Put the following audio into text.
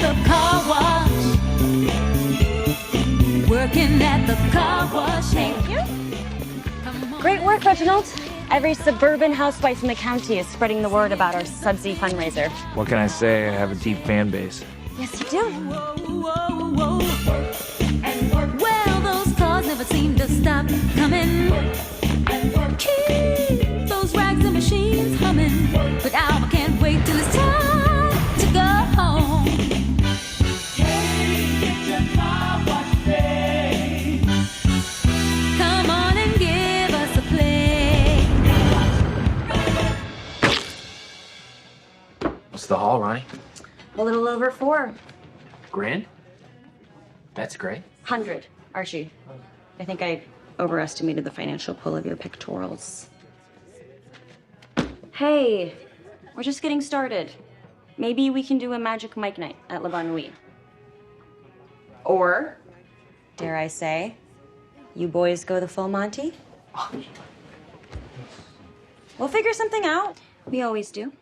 at the car wash. Working at the car wash. Thank you. Great work, Reginald. Every suburban housewife in the county is spreading the word about our Sudsy fundraiser. What can I say? I have a deep fan base. Yes, you do. Well, those cars never seem to stop coming. Keep those rags and machines humming. But I can't wait till it's time to go home. Hey, get your car wash day. Come on and give us a play. What's the haul, Ronnie? A little over 400. Grand? That's great. Archie. I think I overestimated the financial pull of your pectorals. Hey, we're just getting started. Maybe we can do a Magic Mike night at La Bonne Nuit. Or, dare I say, you boys go the full Monty? We'll figure something out. We always do.